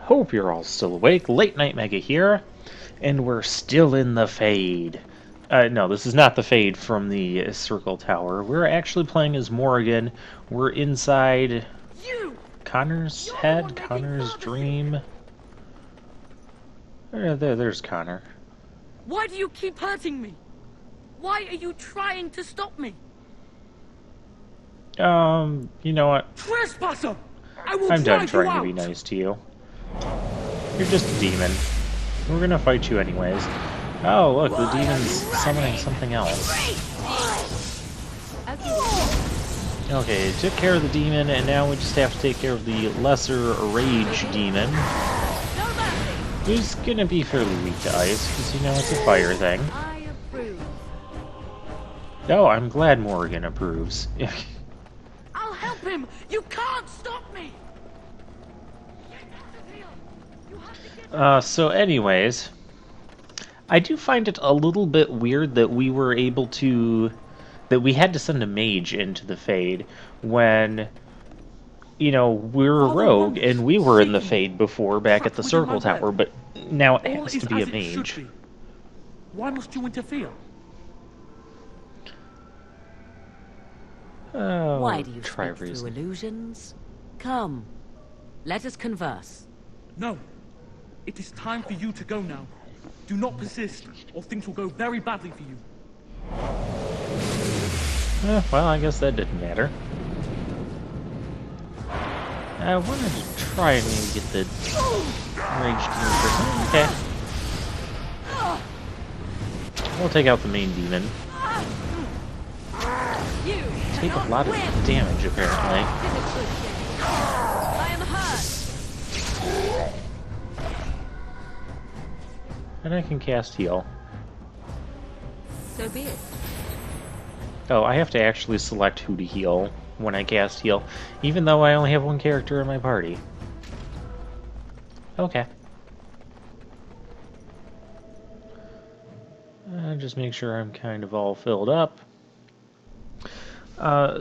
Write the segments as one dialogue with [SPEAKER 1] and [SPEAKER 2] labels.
[SPEAKER 1] Hope you're all still awake. Late Night Mega here, and we're still in the Fade. No, this is not the Fade from the Circle Tower. We're actually playing as Morrigan. We're inside Connor's head, Connor's dream. There's Connor.
[SPEAKER 2] Why do you keep hurting me? Why are you trying to stop me?
[SPEAKER 1] You know what?
[SPEAKER 2] Trespasser! I will
[SPEAKER 1] I'm done
[SPEAKER 2] drive you
[SPEAKER 1] trying to be
[SPEAKER 2] out!
[SPEAKER 1] nice to you. You're just a demon. We're gonna fight you anyways. Oh, look, the demon's summoning something else. Okay, took care of the demon, and now we just have to take care of the lesser rage demon. Who's gonna be fairly weak to ice, because, you know, it's a fire thing.
[SPEAKER 2] I approve.
[SPEAKER 1] Oh, I'm glad Morrigan approves.
[SPEAKER 2] I'll help him! You can't stop me!
[SPEAKER 1] So anyways, I do find it a little bit weird that we were able to... that we had to send a mage into the Fade when, you know, we're a rogue and we were in the Fade before back at the Circle Tower, but now it has to be a mage.
[SPEAKER 2] Why must you interfere?
[SPEAKER 1] Oh,
[SPEAKER 3] Why do you
[SPEAKER 1] try
[SPEAKER 3] speak through
[SPEAKER 1] reason.
[SPEAKER 3] illusions? Come, let us converse.
[SPEAKER 2] No. It is time for you to go now. Do not persist, or things will go very badly for you.
[SPEAKER 1] Well, I guess that didn't matter. I wanted to try and maybe get the rage demon person. Okay. We'll take out the main demon. Take a lot of damage, apparently.
[SPEAKER 3] I am hurt.
[SPEAKER 1] And I can cast heal.
[SPEAKER 3] So be it.
[SPEAKER 1] Oh, I have to actually select who to heal when I cast heal, even though I only have one character in my party. Okay. Just make sure I'm kind of all filled up.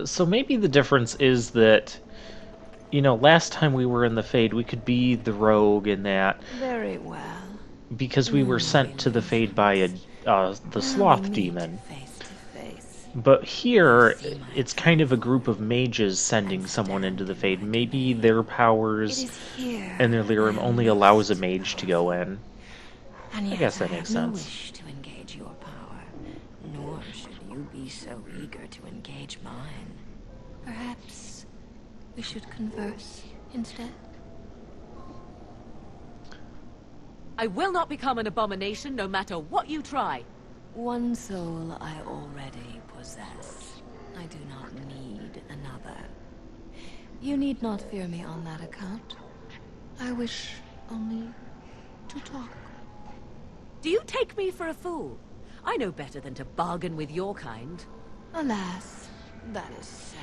[SPEAKER 1] So maybe the difference is that, you know, last time we were in the Fade, we could be the rogue in that.
[SPEAKER 3] Very well.
[SPEAKER 1] Because we were sent to the Fade by the Sloth Demon. But here, it's kind of a group of mages sending someone into the Fade. Maybe their powers and their lyrium only allows a mage to go in. I guess that makes sense.
[SPEAKER 3] Wish to engage your power, nor should you be so eager to engage mine. Perhaps we should converse instead. I will not become an abomination no matter what you try. One soul I already possess. I do not need another. You need not fear me on that account. I wish only to talk. Do you take me for a fool? I know better than to bargain with your kind. Alas, that is sad.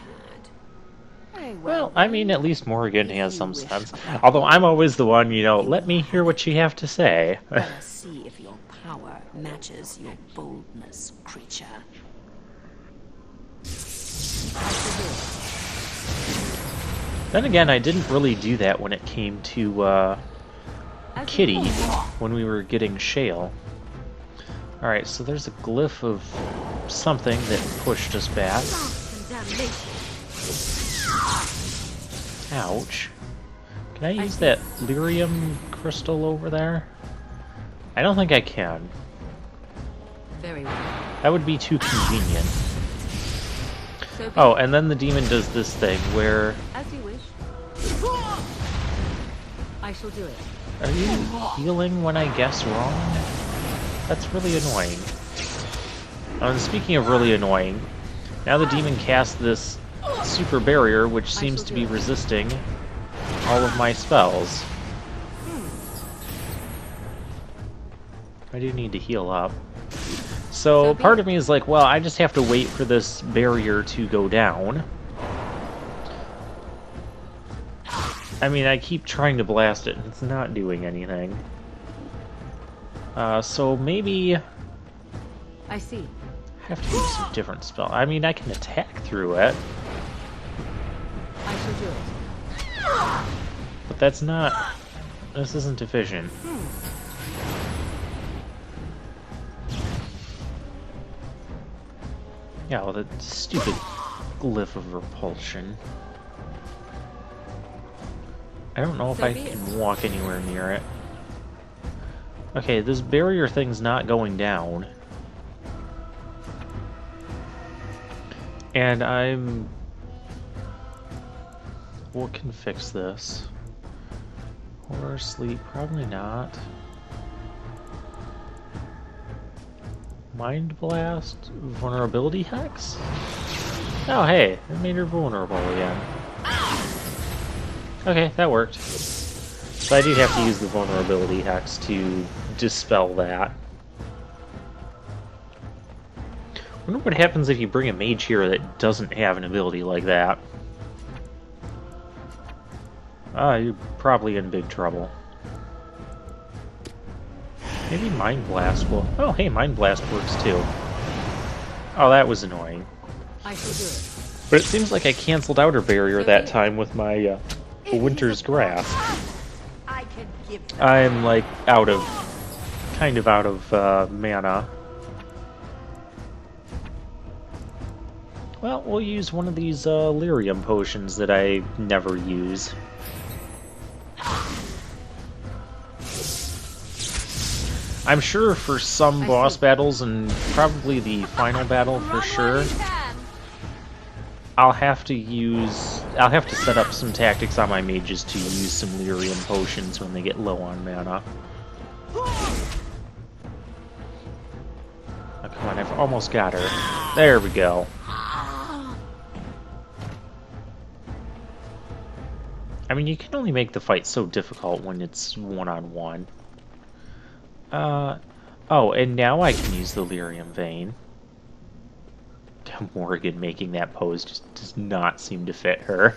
[SPEAKER 3] Very
[SPEAKER 1] Well, I mean, at least Morrigan has some sense. Although I'm always the one, you know, let me hear what you have to say.
[SPEAKER 3] Let us see if your power matches your boldness, creature.
[SPEAKER 1] Then again, I didn't really do that when it came to Kitty, when we were getting Shale. Alright, so there's a glyph of something that pushed us back. Ouch. Can I use that lyrium crystal over there? I don't think I can.
[SPEAKER 3] Very well.
[SPEAKER 1] That would be too convenient. Oh, and then the demon does this thing where...
[SPEAKER 3] As you wish. I shall do it.
[SPEAKER 1] Are you healing when I guess wrong? That's really annoying. And speaking of really annoying, now the demon casts this super barrier, which seems to be resisting all of my spells. I do need to heal up. So part of me is like, well, I just have to wait for this barrier to go down. I mean, I keep trying to blast it, and it's not doing anything. So maybe...
[SPEAKER 3] I see.
[SPEAKER 1] I have to use a different spell. I mean, I can attack through it.
[SPEAKER 3] I shall do it.
[SPEAKER 1] But that's not This isn't efficient. Yeah, well, that stupid glyph of repulsion. I don't know if I can walk anywhere near it. Okay, this barrier thing's not going down. And I'm... What can fix this? Horror, sleep, probably not. Mind Blast? Vulnerability Hex? Oh, hey, it made her vulnerable again. Okay, that worked. So I do have to use the Vulnerability Hex to dispel that. I wonder what happens if you bring a mage here that doesn't have an ability like that. You're probably in big trouble. Maybe Mind Blast will... Oh, hey, Mind Blast works too. Oh, that was annoying.
[SPEAKER 3] I shall do it.
[SPEAKER 1] But it seems like I canceled Outer Barrier that time with my Winter's Grasp. I'm, like, kind of out of mana. Well, we'll use one of these lyrium potions that I never use. I'm sure for some boss battles, and probably the final battle for sure, I'll have to set up some tactics on my mages to use some lyrium potions when they get low on mana. Oh, come on, I've almost got her. There we go. I mean, you can only make the fight so difficult when it's one-on-one. Oh, and now I can use the lyrium vein. Morgan making that pose just does not seem to fit her.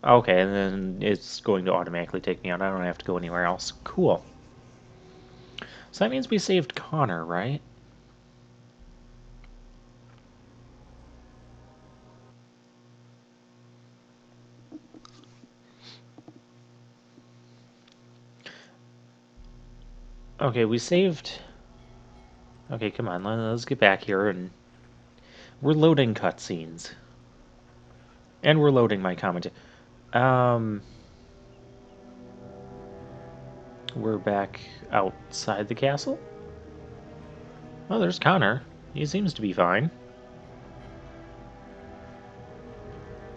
[SPEAKER 1] Okay, and then it's going to automatically take me out. I don't have to go anywhere else. Cool. So that means we saved Connor, right? Okay, we saved... Okay, come on, let's get back here, and... We're loading cutscenes. And we're loading my commentary. We're back outside the castle? Oh, there's Connor. He seems to be fine.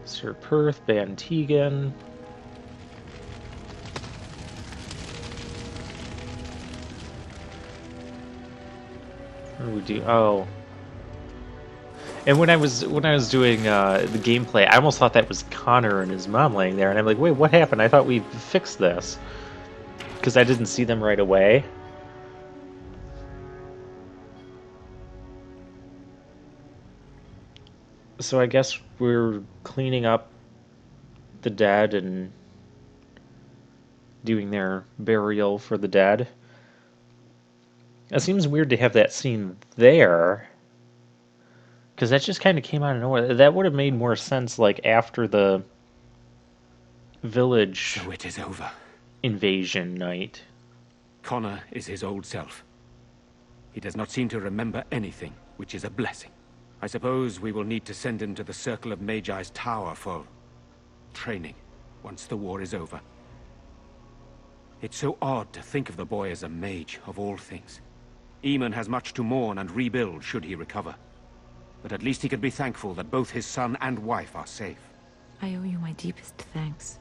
[SPEAKER 1] Sir Perth, Ban Tegan... What do we do? Oh. And when I was doing the gameplay, I almost thought that was Connor and his mom laying there, and I'm like, wait, what happened? I thought we fixed this. Because I didn't see them right away. So I guess we're cleaning up the dead and doing their burial for the dead. It seems weird to have that scene there, because that just kind of came out of nowhere. That would have made more sense, like, after the village
[SPEAKER 4] So it is over.
[SPEAKER 1] Invasion night.
[SPEAKER 4] Connor is his old self. He does not seem to remember anything, which is a blessing. I suppose we will need to send him to the Circle of Magi's tower for training, once the war is over. It's so odd to think of the boy as a mage, of all things. Emon has much to mourn and rebuild should he recover. But at least he can be thankful that both his son and wife are safe.
[SPEAKER 5] I owe you my deepest thanks.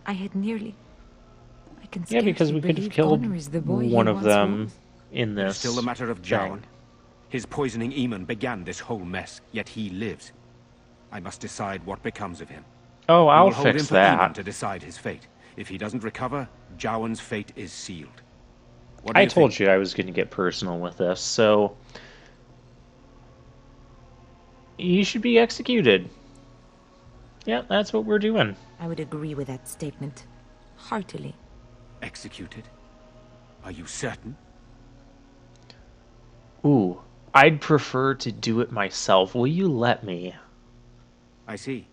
[SPEAKER 5] I had nearly...
[SPEAKER 1] Yeah, because we could have killed one of them in this.
[SPEAKER 4] It's still a matter of Jowan. His poisoning Emon began this whole mess, yet he lives. I must decide what becomes of him.
[SPEAKER 1] Oh, I'll
[SPEAKER 4] hold him
[SPEAKER 1] fix
[SPEAKER 4] for
[SPEAKER 1] that.
[SPEAKER 4] Emon to decide his fate. If he doesn't recover, Jowan's fate is sealed. What do
[SPEAKER 1] I
[SPEAKER 4] you
[SPEAKER 1] told
[SPEAKER 4] think?
[SPEAKER 1] you I was going to get personal with this, so... You should be executed. Yeah, that's what we're doing.
[SPEAKER 5] I would agree with that statement. Heartily.
[SPEAKER 4] Executed? Are you certain?
[SPEAKER 1] Ooh, I'd prefer to do it myself. Will you let me?
[SPEAKER 4] I see.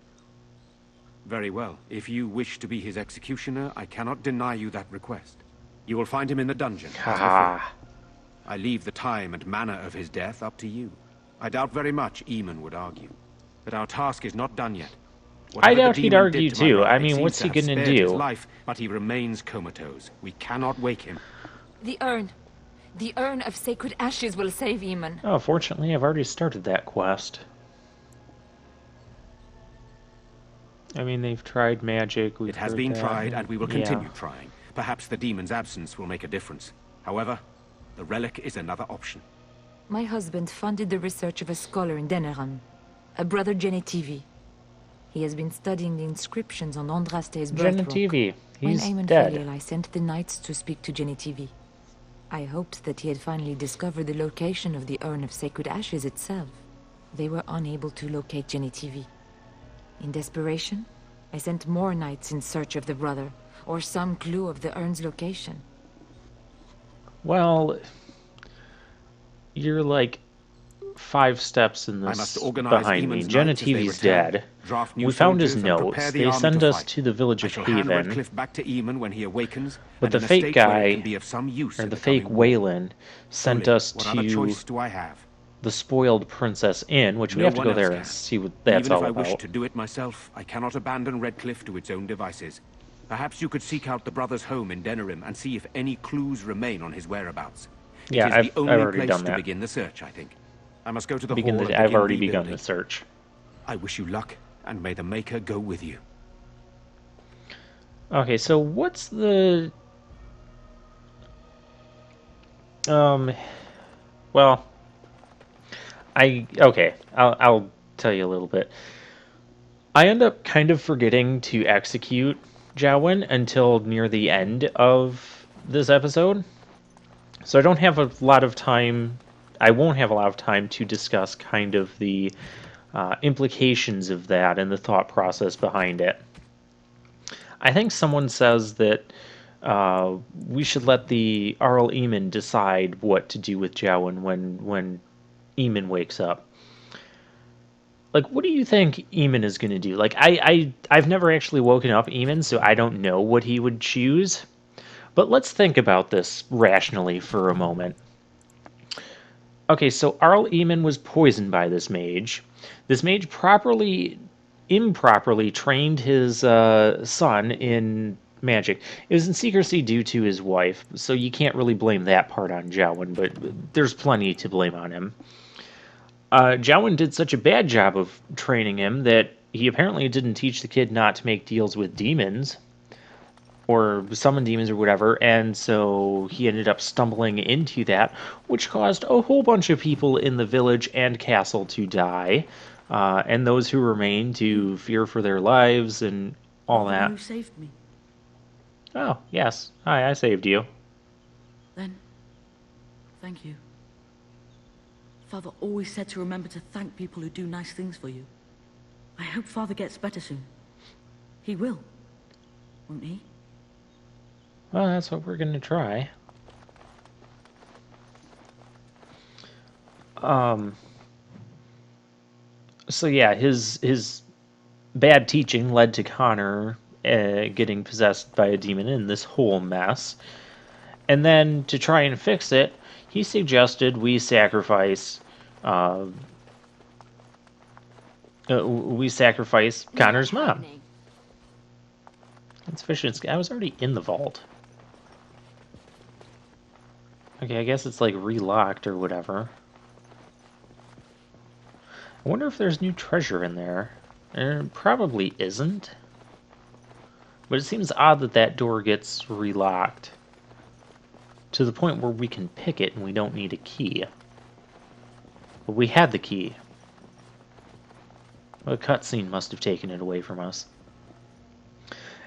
[SPEAKER 4] Very well. If you wish to be his executioner, I cannot deny you that request. You will find him in the dungeon, as before.
[SPEAKER 1] Ha!
[SPEAKER 4] I leave the time and manner of his death up to you. I doubt very much Emon would argue. But our task is not done yet.
[SPEAKER 1] I
[SPEAKER 4] Whatever the
[SPEAKER 1] doubt he'd
[SPEAKER 4] demon
[SPEAKER 1] argue
[SPEAKER 4] did to my
[SPEAKER 1] too.
[SPEAKER 4] brother,
[SPEAKER 1] I
[SPEAKER 4] it
[SPEAKER 1] mean,
[SPEAKER 4] seems
[SPEAKER 1] what's
[SPEAKER 4] to
[SPEAKER 1] he
[SPEAKER 4] have
[SPEAKER 1] gonna
[SPEAKER 4] spared his
[SPEAKER 1] do?
[SPEAKER 4] life, but he remains comatose. We cannot wake him.
[SPEAKER 5] The urn. The urn of sacred ashes will save Emon.
[SPEAKER 1] Oh, fortunately, I've already started that quest. I mean, they've tried magic. We've
[SPEAKER 4] It has
[SPEAKER 1] heard
[SPEAKER 4] been
[SPEAKER 1] that,
[SPEAKER 4] tried, and we will continue
[SPEAKER 1] yeah.
[SPEAKER 4] trying. Perhaps the demon's absence will make a difference. However, the relic is another option.
[SPEAKER 5] My husband funded the research of a scholar in Denerim, a brother Genetivi. He has been studying the inscriptions on Andraste's birthrock.
[SPEAKER 1] Genetivi, he's
[SPEAKER 5] when Emon
[SPEAKER 1] dead.
[SPEAKER 5] fell ill, I sent the knights to speak to Genetivi. I hoped that he had finally discovered the location of the urn of sacred ashes itself. They were unable to locate Genetivi. In desperation, I sent more knights in search of the brother, or some clue of the urn's location.
[SPEAKER 1] Well, you're like 5 steps in
[SPEAKER 4] I
[SPEAKER 1] this
[SPEAKER 4] must organize
[SPEAKER 1] behind me.
[SPEAKER 4] Emon's knights as they
[SPEAKER 1] Genetivi's
[SPEAKER 4] return,
[SPEAKER 1] dead.
[SPEAKER 4] draft new
[SPEAKER 1] We found his
[SPEAKER 4] soldiers, and prepare
[SPEAKER 1] notes.
[SPEAKER 4] the
[SPEAKER 1] They
[SPEAKER 4] army
[SPEAKER 1] send
[SPEAKER 4] to
[SPEAKER 1] us
[SPEAKER 4] fight.
[SPEAKER 1] to the village
[SPEAKER 4] I
[SPEAKER 1] of
[SPEAKER 4] shall hand
[SPEAKER 1] Haven.
[SPEAKER 4] Redcliffe back to Emon when he awakens,
[SPEAKER 1] But
[SPEAKER 4] and
[SPEAKER 1] the
[SPEAKER 4] in a
[SPEAKER 1] fake
[SPEAKER 4] state where it
[SPEAKER 1] guy,
[SPEAKER 4] can be of some use
[SPEAKER 1] or
[SPEAKER 4] in
[SPEAKER 1] the
[SPEAKER 4] the
[SPEAKER 1] fake
[SPEAKER 4] coming war.
[SPEAKER 1] Wayland, sent
[SPEAKER 4] Truly,
[SPEAKER 1] us
[SPEAKER 4] what other
[SPEAKER 1] to
[SPEAKER 4] choice do I have?
[SPEAKER 1] the Spoiled Princess Inn, which we
[SPEAKER 4] No
[SPEAKER 1] have to
[SPEAKER 4] one
[SPEAKER 1] go
[SPEAKER 4] else
[SPEAKER 1] there
[SPEAKER 4] can.
[SPEAKER 1] and see what that's
[SPEAKER 4] Even if
[SPEAKER 1] all
[SPEAKER 4] I wish
[SPEAKER 1] about.
[SPEAKER 4] to do it myself, I cannot abandon Redcliffe to its own devices. Perhaps you could seek out the brother's home in Denerim and see if any clues remain on his whereabouts.
[SPEAKER 1] Yeah,
[SPEAKER 4] it is
[SPEAKER 1] I've
[SPEAKER 4] the only
[SPEAKER 1] already
[SPEAKER 4] place
[SPEAKER 1] done
[SPEAKER 4] to
[SPEAKER 1] that.
[SPEAKER 4] begin the search, I think. I must go to the hall and
[SPEAKER 1] I've
[SPEAKER 4] begin
[SPEAKER 1] already begun
[SPEAKER 4] rebuilding.
[SPEAKER 1] the search.
[SPEAKER 4] I wish you luck, and may the Maker go with you.
[SPEAKER 1] Okay, so what's the... Well, I'll tell you a little bit. I end up kind of forgetting to execute Jowan until near the end of this episode. So I don't have a lot of time. I won't have a lot of time to discuss kind of the implications of that and the thought process behind it. I think someone says that we should let the Arl Emon decide what to do with Jowan when Emon wakes up. Like, what do you think Emon is going to do? Like, I've never actually woken up Emon, so I don't know what he would choose. But let's think about this rationally for a moment. Okay, so Arl Emon was poisoned by this mage. This mage improperly trained his son in magic. It was in secrecy due to his wife, so you can't really blame that part on Jowan, but there's plenty to blame on him. Jowan did such a bad job of training him that he apparently didn't teach the kid not to make deals with demons or summon demons or whatever, and so he ended up stumbling into that, which caused a whole bunch of people in the village and castle to die, and those who remain to fear for their lives and all
[SPEAKER 6] The
[SPEAKER 1] that.
[SPEAKER 6] one who saved me.
[SPEAKER 1] Oh, yes. Hi, I saved you.
[SPEAKER 6] Then, thank you. Father always said to remember to thank people who do nice things for you. I hope Father gets better soon. He will, won't he?
[SPEAKER 1] Well, that's what we're going to try. So yeah, his bad teaching led to Connor getting possessed by a demon in this whole mess. And then to try and fix it, he suggested we sacrifice Connor's mom. That's efficient. I was already in the vault. Okay, I guess it's like relocked or whatever. I wonder if there's new treasure in there. There probably isn't. But it seems odd that that door gets relocked to the point where we can pick it and we don't need a key. But we had the key. Well, the cutscene must have taken it away from us.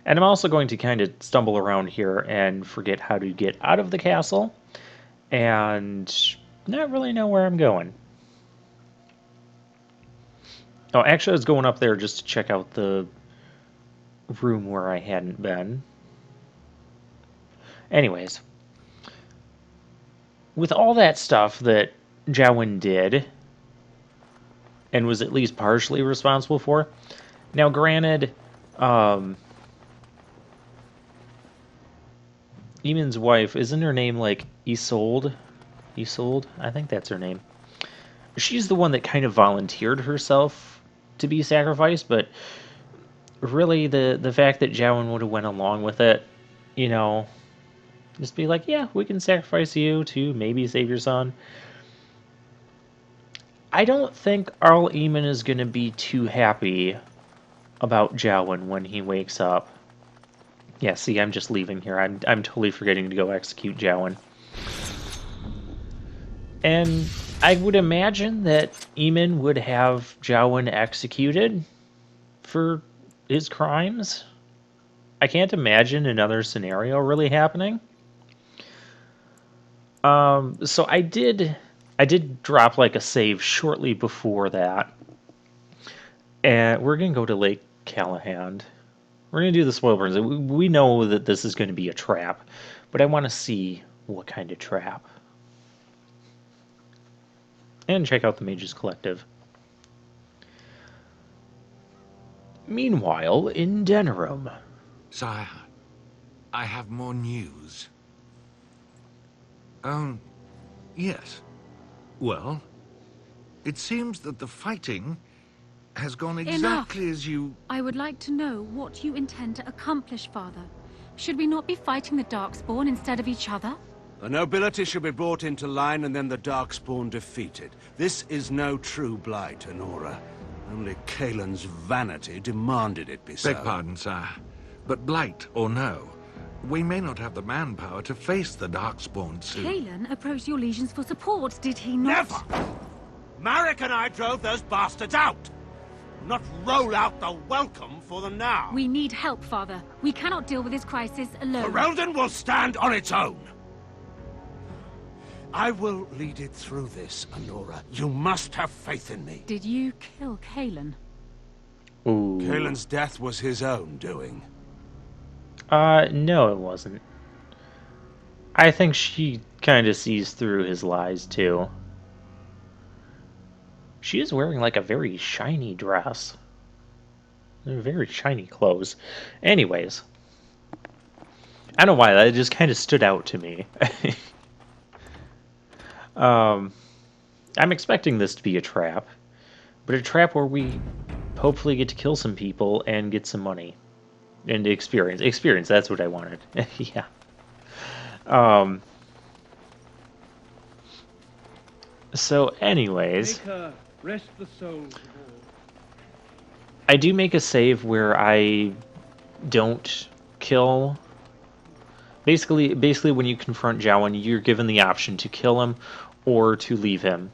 [SPEAKER 1] And I'm also going to kind of stumble around here and forget how to get out of the castle and not really know where I'm going. Oh, actually I was going up there just to check out the room where I hadn't been. Anyways, with all that stuff that Jowan did and was at least partially responsible for, now granted, Eamon's wife, isn't her name like Isolde? Isolde? I think that's her name. She's the one that kind of volunteered herself to be sacrificed, but really the fact that Jowan would have went along with it, you know, just be like, yeah, we can sacrifice you to maybe save your son. I don't think Arl Emon is going to be too happy about Jowan when he wakes up. Yeah, see, I'm just leaving here. I'm totally forgetting to go execute Jowan. And I would imagine that Emon would have Jowan executed for his crimes. I can't imagine another scenario really happening. So I did drop like a save shortly before that. And we're gonna go to Lake Callahan. We're gonna do the spoil burns. We know that this is gonna be a trap, but I want to see what kind of trap. And check out the Mages Collective. Meanwhile, in Denerim.
[SPEAKER 7] Sire, I have more news. Yes. Well, it seems that the fighting has gone exactly as you...
[SPEAKER 8] I would like to know what you intend to accomplish, Father. Should we not be fighting the Darkspawn instead of each other?
[SPEAKER 9] The nobility should be brought into line and then the Darkspawn defeated. This is no true blight, Honora. Only Kaelin's vanity demanded it be so.
[SPEAKER 7] Beg pardon, sire. But blight or no, we may not have the manpower to face the Darkspawn soon.
[SPEAKER 8] Kaelin approached your legions for support, did he not?
[SPEAKER 9] Never! Marek and I drove those bastards out! Not roll out the welcome for them now.
[SPEAKER 8] We need help, Father. We cannot deal with this crisis alone.
[SPEAKER 9] Ferelden will stand on its own. I will lead it through this, Honora. You must have faith in me.
[SPEAKER 8] Did you kill Kaelin?
[SPEAKER 1] Ooh.
[SPEAKER 9] Kaelin's death was his own doing.
[SPEAKER 1] No, it wasn't. I think she kind of sees through his lies, too. She is wearing, like, a very shiny dress. Very shiny clothes. Anyways. I don't know why, that just kind of stood out to me. I'm expecting this to be a trap. But a trap where we hopefully get to kill some people and get some money. And experience. Experience, that's what I wanted. Yeah. So, anyways...
[SPEAKER 2] Rest the soul.
[SPEAKER 1] I do make a save where I don't kill. Basically, when you confront Jowan, you're given the option to kill him or to leave him.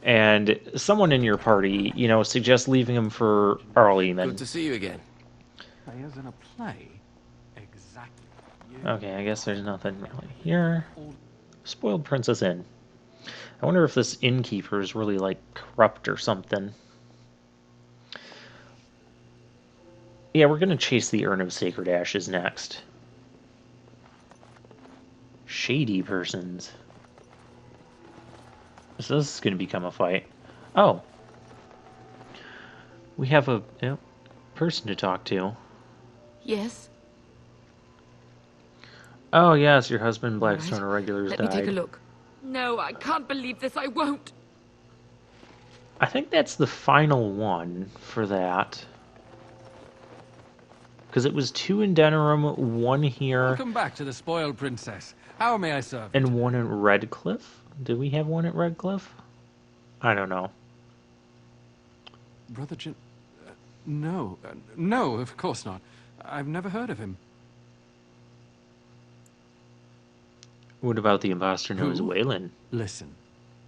[SPEAKER 1] And someone in your party, you know, suggests leaving him for Arl Emon.
[SPEAKER 10] Good to see you again.
[SPEAKER 4] Players in a play? Exactly.
[SPEAKER 1] Okay, I guess there's nothing really here. Spoiled Princess Inn. I wonder if this innkeeper is really, like, corrupt or something. Yeah, we're gonna chase the Urn of Sacred Ashes next. Shady persons. So this is gonna become a fight. Oh. We have a person to talk to.
[SPEAKER 5] Yes?
[SPEAKER 1] Oh, yes, your husband, Blackstone Irregulars, died.
[SPEAKER 5] Let me take a look.
[SPEAKER 3] No, I can't believe this. I won't.
[SPEAKER 1] I think that's the final one for that. Because it was 2 in Denerim, 1 here.
[SPEAKER 10] Welcome back to the Spoiled Princess. How may I serve?
[SPEAKER 1] And 1 in Redcliffe? Did we have 1 at Redcliffe? I don't know.
[SPEAKER 10] Brother Jin... no. No, of course not. I've never heard of him.
[SPEAKER 1] What about the imposter known as Waylon?
[SPEAKER 11] Listen,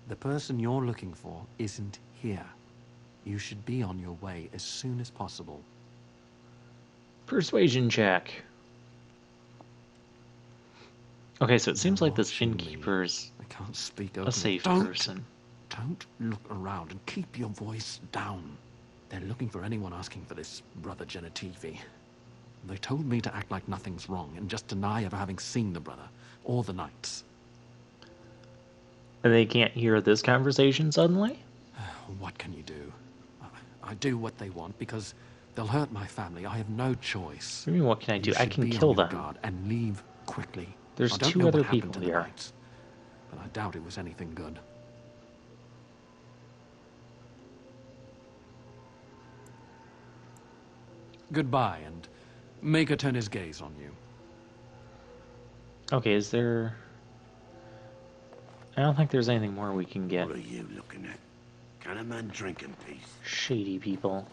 [SPEAKER 11] the person you're looking for isn't here. You should be on your way as soon as possible.
[SPEAKER 1] Persuasion check. Okay, so it seems like this innkeeper's
[SPEAKER 11] I can't speak
[SPEAKER 1] a safe
[SPEAKER 11] Don't
[SPEAKER 1] person.
[SPEAKER 11] look around and keep your voice down. They're looking for anyone asking for this Brother Genetivi. They told me to act like nothing's wrong and just deny ever having seen the brother or the knights.
[SPEAKER 1] And they can't hear this conversation suddenly?
[SPEAKER 11] What can you do? I do what they want because They'll hurt my family. I have no choice.
[SPEAKER 1] I mean, what can I do?
[SPEAKER 11] You
[SPEAKER 1] I
[SPEAKER 11] should
[SPEAKER 1] can
[SPEAKER 11] be
[SPEAKER 1] kill
[SPEAKER 11] on your
[SPEAKER 1] them.
[SPEAKER 11] guard and leave quickly.
[SPEAKER 1] There's
[SPEAKER 11] I don't
[SPEAKER 1] 2
[SPEAKER 11] know
[SPEAKER 1] other
[SPEAKER 11] what happened
[SPEAKER 1] people
[SPEAKER 11] to the
[SPEAKER 1] here.
[SPEAKER 11] knights, but I doubt it was anything good. Goodbye, and make her turn his gaze on you.
[SPEAKER 1] Okay, is there... I don't think there's anything more we can get.
[SPEAKER 9] What are you looking at? Can a man drink in peace?
[SPEAKER 1] Shady people.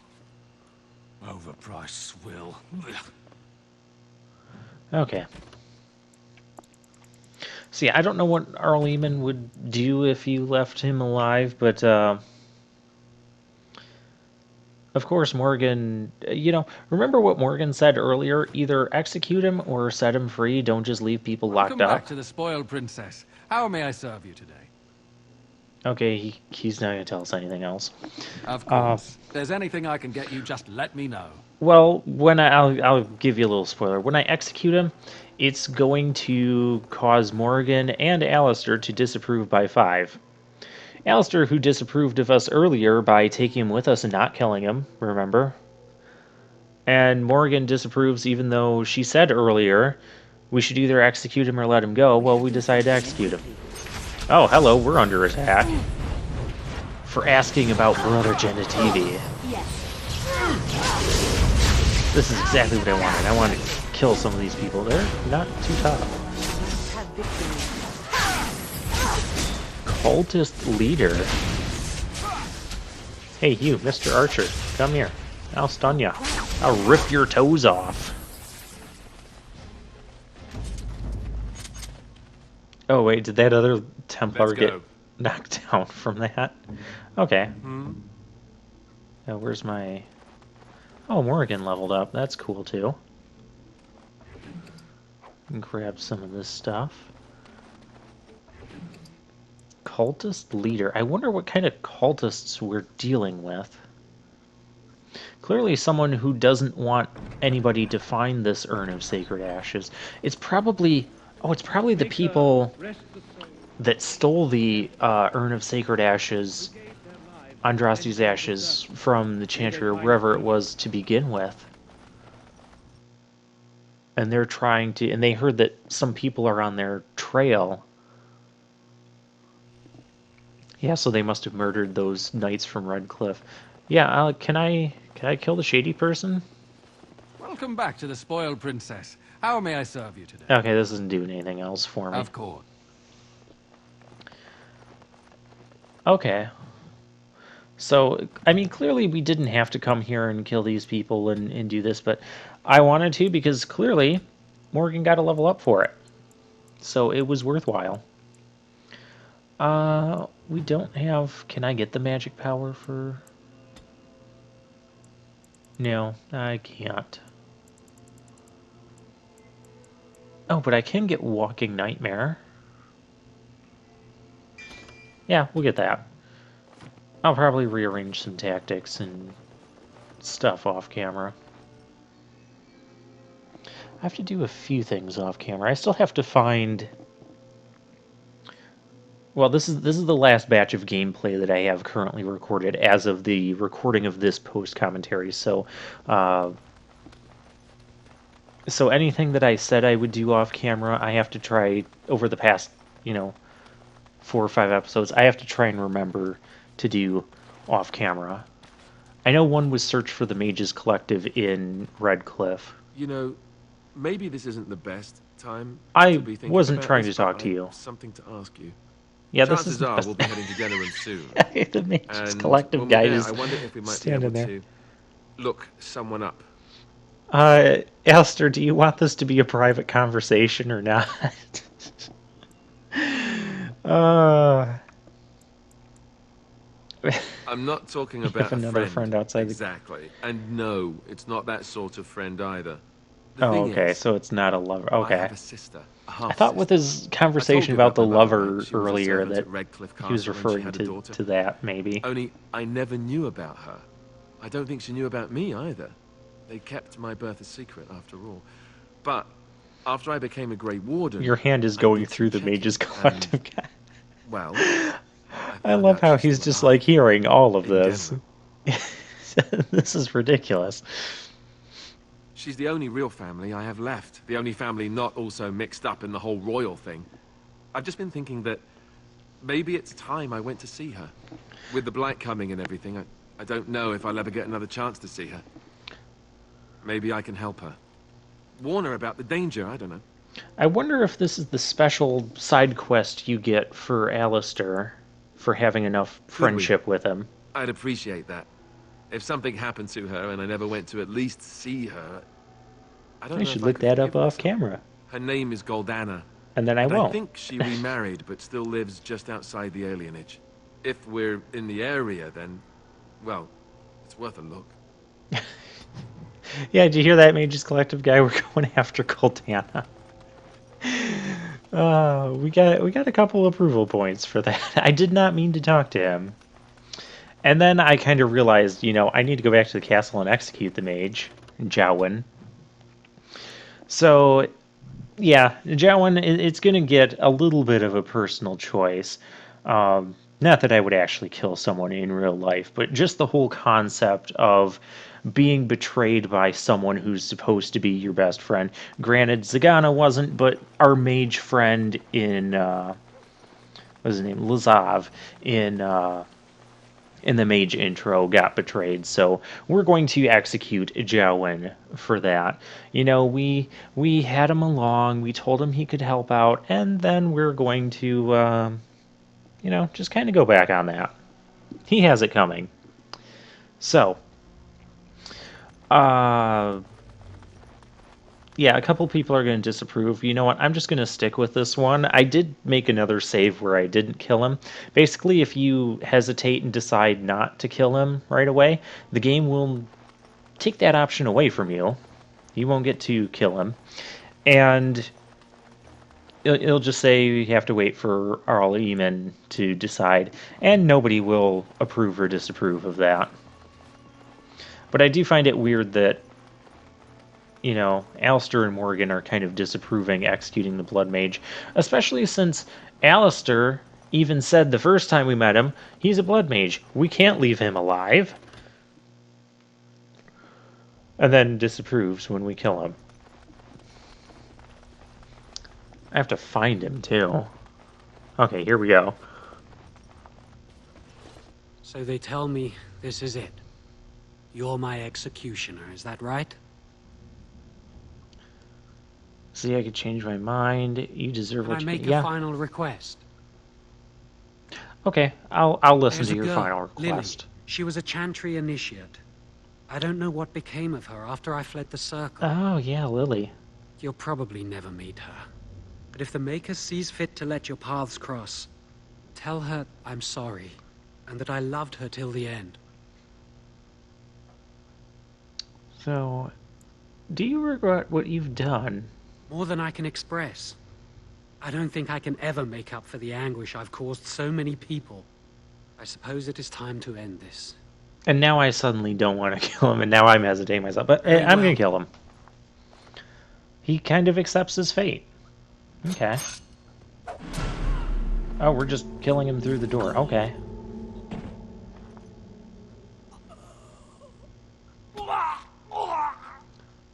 [SPEAKER 9] Overpriced swill.
[SPEAKER 1] Okay. See, I don't know what Arl Emon would do if you left him alive, but, of course, Morgan, remember what Morgan said earlier? Either execute him or set him free. Don't just leave people locked
[SPEAKER 11] Welcome
[SPEAKER 1] up.
[SPEAKER 11] back to the Spoiled Princess. How may I serve you today?
[SPEAKER 1] Okay, he's not going to tell us anything else.
[SPEAKER 11] Of course. If there's anything I can get you, just let me know.
[SPEAKER 1] Well, when I'll give you a little spoiler. When I execute him, it's going to cause Morgan and Alistair to disapprove by 5. Alistair, who disapproved of us earlier by taking him with us and not killing him, remember? And Morgan disapproves even though she said earlier we should either execute him or let him go. Well, we decided to execute him. Oh, hello, we're under attack. For asking about Brother Genetivi. This is exactly what I wanted. I wanted to kill some of these people. They're not too tough. Cultist leader. Hey, you, Mr. Archer. Come here. I'll stun you. I'll rip your toes off. Oh, wait, did that other Templar get knocked down from that? Okay. Now, where's my... Oh, Morgan leveled up. That's cool, too. Grab some of this stuff. Cultist leader. I wonder what kind of cultists we're dealing with. Clearly someone who doesn't want anybody to find this Urn of Sacred Ashes. It's probably... Oh, it's probably the people that stole the Urn of Sacred Ashes, Andraste's Ashes, from the Chantry or wherever it was to begin with. And they're trying to... And they heard that some people are on their trail. Yeah, so they must have murdered those knights from Redcliffe. Yeah, can I kill the shady person?
[SPEAKER 11] Welcome back to the Spoiled Princess. How may I serve you today?
[SPEAKER 1] Okay, this isn't doing anything else for me.
[SPEAKER 11] Of course.
[SPEAKER 1] Okay. So, I mean, clearly we didn't have to come here and kill these people and do this, but I wanted to because clearly Morgan got a level up for it. So it was worthwhile. We don't have... Can I get the magic power for... No, I can't. Oh, but I can get Walking Nightmare. Yeah, we'll get that. I'll probably rearrange some tactics and stuff off camera. I have to do a few things off camera. I still have to find... Well, this is the last batch of gameplay that I have currently recorded as of the recording of this post-commentary, so... So anything that I said I would do off camera, I have to try, over the past, 4 or 5 episodes, I have to try and remember to do off camera. I know one was search for the Mages Collective in Redcliffe.
[SPEAKER 12] Maybe this isn't the best time
[SPEAKER 1] I
[SPEAKER 12] to be thinking
[SPEAKER 1] wasn't
[SPEAKER 12] about
[SPEAKER 1] trying
[SPEAKER 12] this,
[SPEAKER 1] to talk
[SPEAKER 12] but
[SPEAKER 1] to
[SPEAKER 12] I
[SPEAKER 1] you.
[SPEAKER 12] have something to ask you.
[SPEAKER 1] Yeah,
[SPEAKER 12] Chances
[SPEAKER 1] this is
[SPEAKER 12] are we'll be heading to Denerim soon.
[SPEAKER 1] the Mages
[SPEAKER 12] And
[SPEAKER 1] Collective
[SPEAKER 12] when
[SPEAKER 1] guy
[SPEAKER 12] we're there,
[SPEAKER 1] is
[SPEAKER 12] I wonder if we might be
[SPEAKER 1] standing
[SPEAKER 12] able
[SPEAKER 1] there.
[SPEAKER 12] to look someone up.
[SPEAKER 1] Alistair, do you want this to be a private conversation or not?
[SPEAKER 12] I'm not talking
[SPEAKER 1] You
[SPEAKER 12] about
[SPEAKER 1] have another friend outside the...
[SPEAKER 12] exactly. And no, it's not that sort of friend either. The
[SPEAKER 1] Oh,
[SPEAKER 12] thing
[SPEAKER 1] okay,
[SPEAKER 12] is,
[SPEAKER 1] so it's not a lover.
[SPEAKER 12] I
[SPEAKER 1] Okay.
[SPEAKER 12] have a sister, a
[SPEAKER 1] I
[SPEAKER 12] half
[SPEAKER 1] thought with his
[SPEAKER 12] I told
[SPEAKER 1] conversation
[SPEAKER 12] you
[SPEAKER 1] about the
[SPEAKER 12] my mother,
[SPEAKER 1] lover
[SPEAKER 12] right? She was a
[SPEAKER 1] earlier
[SPEAKER 12] servant
[SPEAKER 1] that
[SPEAKER 12] at Redcliffe
[SPEAKER 1] he was
[SPEAKER 12] Castle when she
[SPEAKER 1] referring
[SPEAKER 12] had a daughter.
[SPEAKER 1] to that, maybe.
[SPEAKER 12] Only I never knew about her. I don't think she knew about me either. They kept my birth a secret after all. But after I became a Grey Warden...
[SPEAKER 1] Your hand is
[SPEAKER 12] I
[SPEAKER 1] going
[SPEAKER 12] did some
[SPEAKER 1] through the
[SPEAKER 12] checking,
[SPEAKER 1] Mages
[SPEAKER 12] and,
[SPEAKER 1] Collective guy.
[SPEAKER 12] Well...
[SPEAKER 1] I love how he's just like hearing all of this. This is ridiculous.
[SPEAKER 12] She's the only real family I have left. The only family not also mixed up in the whole royal thing. I've just been thinking that maybe it's time I went to see her. With the blight coming and everything, I don't know if I'll ever get another chance to see her. Maybe I can help her. Warn her about the danger, I don't know.
[SPEAKER 1] I wonder if this is the special side quest you get for Alistair for having enough friendship with him.
[SPEAKER 12] I'd appreciate that. If something happened to her and I never went to at least see her, I don't know.
[SPEAKER 1] I should look that up off camera.
[SPEAKER 12] Her name is Goldana.
[SPEAKER 1] And then I won't.
[SPEAKER 12] I think she remarried, but still lives just outside the alienage. If we're in the area, then, well, it's worth a look.
[SPEAKER 1] Yeah, did you hear that, Mages Collective guy? We're going after Goldana. We got a couple approval points for that. I did not mean to talk to him. And then I kind of realized, you know, I need to go back to the castle and execute the mage, Jowan. So, yeah, Jowan, it's going to get a little bit of a personal choice. Not that I would actually kill someone in real life, but just the whole concept of being betrayed by someone who's supposed to be your best friend. Granted, Zagana wasn't, but our mage friend in, what's his name, Lazav, in the mage intro got betrayed, so we're going to execute Jowan for that. You know, we had him along, we told him he could help out, and then we're going to, you know, just kind of go back on that. He has it coming. So, yeah, a couple people are going to disapprove. You know what? I'm just going to stick with this one. I did make another save where I didn't kill him. Basically, if you hesitate and decide not to kill him right away, the game will take that option away from you. You won't get to kill him. And it'll just say you have to wait for Arl Emon to decide. And nobody will approve or disapprove of that. But I do find it weird that, you know, Alistair and Morgan are kind of disapproving executing the Blood Mage, especially since Alistair even said the first time we met him, he's a Blood Mage. We can't leave him alive. And then disapproves when we kill him. I have to find him, too. Okay, here we go.
[SPEAKER 13] So they tell me this is it. You're my executioner, is that right?
[SPEAKER 1] See, I could change my mind. You deserve what you
[SPEAKER 13] make
[SPEAKER 1] get.
[SPEAKER 13] a final request.
[SPEAKER 1] Okay, I'll listen to your final request.
[SPEAKER 13] Lily. She was a Chantry initiate. I don't know what became of her after I fled the circle.
[SPEAKER 1] Oh, yeah, Lily.
[SPEAKER 13] You'll probably never meet her. But if the Maker sees fit to let your paths cross, tell her I'm sorry, and that I loved her till the end.
[SPEAKER 1] So, do you regret what you've done?
[SPEAKER 13] More than I can express. I don't think I can ever make up for the anguish I've caused so many people. I suppose it is time to end this.
[SPEAKER 1] And now I suddenly don't want to kill him, and now I'm hesitating myself. But I'm going to kill him. He kind of accepts his fate. Okay. Oh, we're just killing him through the door. Okay.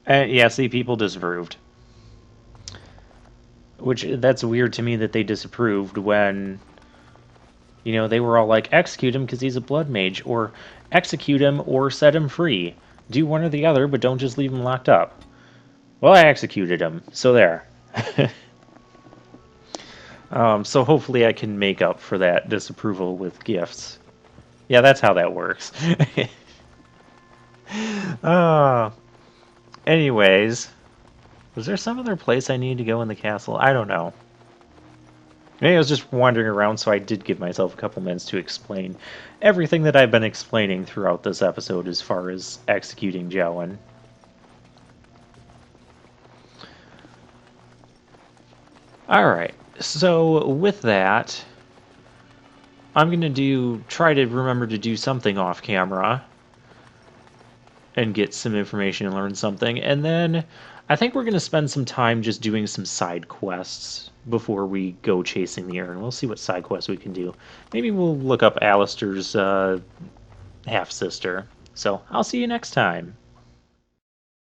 [SPEAKER 1] Yeah, see, people disapproved. Which, that's weird to me that they disapproved when, you know, they were all like, execute him because he's a blood mage, or execute him or set him free. Do one or the other, but don't just leave him locked up. Well, I executed him, so there. So hopefully I can make up for that disapproval with gifts. Yeah, that's how that works. Anyways, was there some other place I need to go in the castle? I don't know. Maybe I was just wandering around, so I did give myself a couple minutes to explain everything that I've been explaining throughout this episode as far as executing Jowan. Alright, so with that, I'm going to try to remember to do something off camera and get some information and learn something, and then I think we're going to spend some time just doing some side quests before we go chasing the urn. We'll see what side quests we can do. Maybe we'll look up Alistair's half-sister, So I'll see you next time.